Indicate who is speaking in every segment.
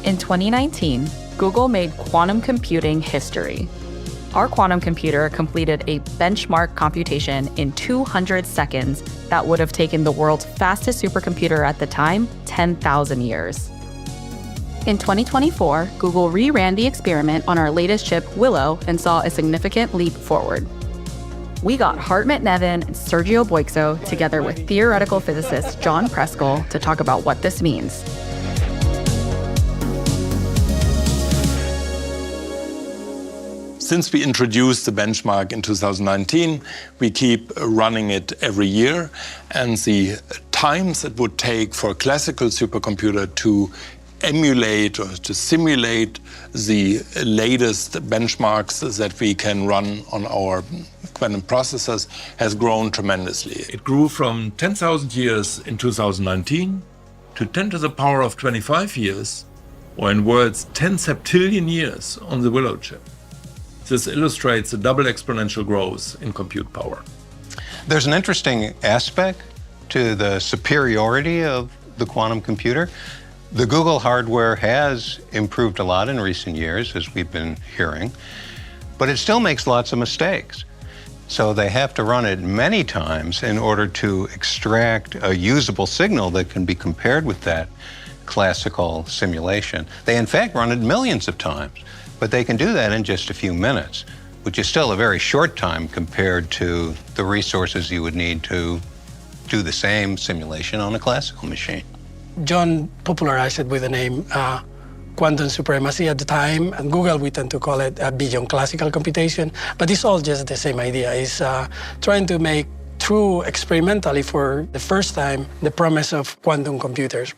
Speaker 1: In 2019, Google made quantum computing history. Our quantum computer completed a benchmark computation in 200 seconds that would have taken the world's fastest supercomputer at the time 10,000 years. In 2024, Google reran the experiment on our latest chip, Willow, and saw a significant leap forward. We got Hartmut Neven and Sergio Boixo together with theoretical physicist John Preskill to talk about what this means.
Speaker 2: Since we introduced the benchmark in 2019, we keep running it every year, and the times it would take for a classical supercomputer to emulate or to simulate the latest benchmarks that we can run on our quantum processors has grown tremendously. It grew from 10,000 years in 2019 to 10 to the power of 25 years, or in words, 10 septillion years on the Willow chip. This illustrates the double exponential growth in compute power.
Speaker 3: There's an interesting aspect to the superiority of the quantum computer. The Google hardware has improved a lot in recent years, as we've been hearing, but it still makes lots of mistakes. So they have to run it many times in order to extract a usable signal that can be compared with that classical simulation. They in fact run it millions of times, but they can do that in just a few minutes, which is still a very short time compared to the resources you would need to do the same simulation on a classical machine.
Speaker 4: John popularized it with the name quantum supremacy at the time. At Google, we tend to call it beyond classical computation, but it's all just the same idea. It's trying to make true experimentally for the first time the promise of quantum computers.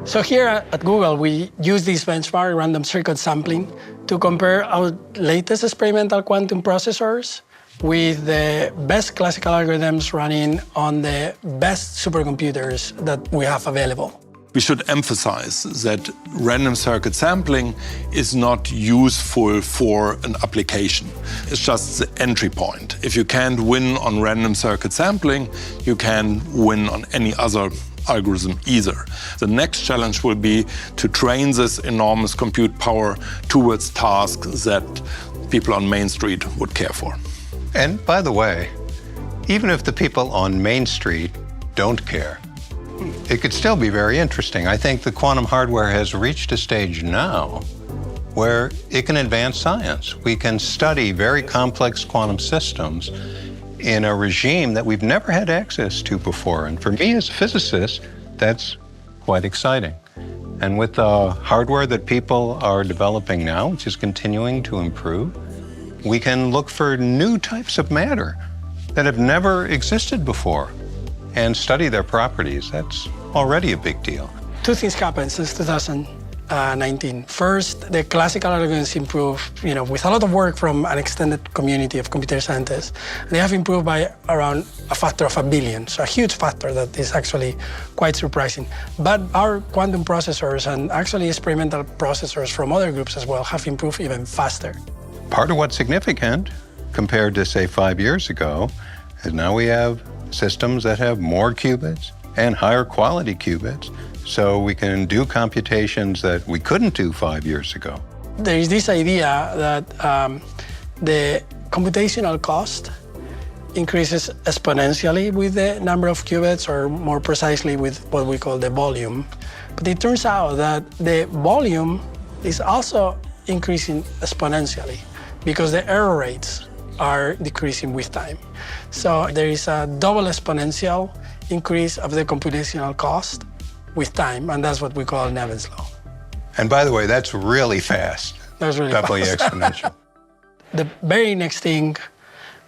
Speaker 4: So here at Google, we use this benchmark, random circuit sampling, to compare our latest experimental quantum processors with the best classical algorithms running on the best supercomputers that we have available.
Speaker 2: We should emphasize that random circuit sampling is not useful for an application. It's just the entry point. If you can't win on random circuit sampling, you can't win on any other algorithm either. The next challenge will be to train this enormous compute power towards tasks that people on Main Street would care for.
Speaker 3: And by the way, even if the people on Main Street don't care, it could still be very interesting. I think the quantum hardware has reached a stage now where it can advance science. We can study very complex quantum systems in a regime that we've never had access to before. And for me as a physicist, that's quite exciting. And with the hardware that people are developing now, which is continuing to improve, we can look for new types of matter that have never existed before and study their properties. That's already a big deal.
Speaker 4: Two things happened since 2019. First, the classical algorithms improved, with a lot of work from an extended community of computer scientists. They have improved by around a factor of 1 billion, so a huge factor that is actually quite surprising. But our quantum processors and actually experimental processors from other groups as well have improved even faster.
Speaker 3: Part of what's significant compared to, say, 5 years ago is now we have systems that have more qubits and higher quality qubits, so we can do computations that we couldn't do 5 years ago.
Speaker 4: There is this idea that the computational cost increases exponentially with the number of qubits, or more precisely with what we call the volume. But it turns out that the volume is also increasing exponentially because the error rates are decreasing with time. So there is a double exponential increase of the computational cost with time, and that's what we call Neven's law.
Speaker 3: And by the way, that's really fast.
Speaker 4: That's really
Speaker 3: Definitely
Speaker 4: fast.
Speaker 3: exponential.
Speaker 4: The very next thing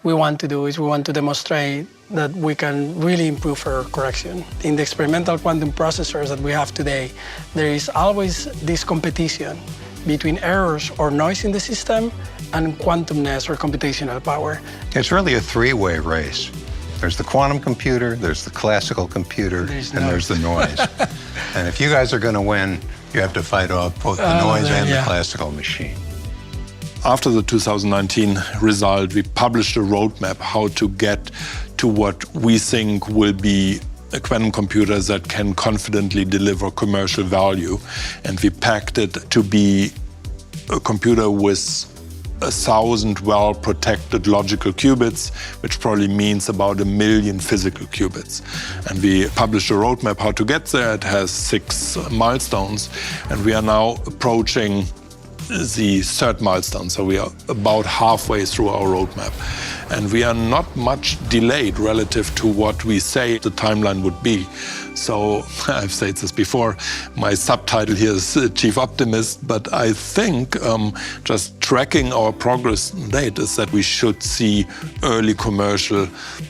Speaker 4: we want to do is we want to demonstrate that we can really improve error correction. In the experimental quantum processors that we have today, there is always this competition between errors or noise in the system and quantumness or computational power.
Speaker 3: It's really a three-way race. There's the quantum computer, there's the classical computer, there's the noise. And if you guys are going to win, you have to fight off both the noise and the classical machine.
Speaker 2: After the 2019 result, we published a roadmap how to get to what we think will be quantum computers that can confidently deliver commercial value. And we packed it to be a computer with 1,000 well-protected logical qubits, which probably means about 1 million physical qubits. And we published a roadmap how to get there. It has 6 milestones, and we are now approaching the 3rd milestone. So we are about halfway through our roadmap. And we are not much delayed relative to what we say the timeline would be. So I've said this before, my subtitle here is Chief Optimist, but I think just tracking our progress date is that we should see early commercial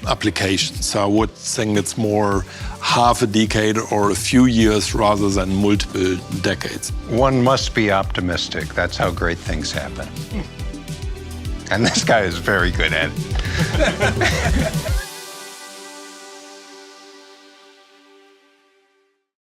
Speaker 2: applications. So I would think it's more half a decade or a few years rather than multiple decades.
Speaker 3: One must be optimistic. That's how great things happen. And this guy is very good at it.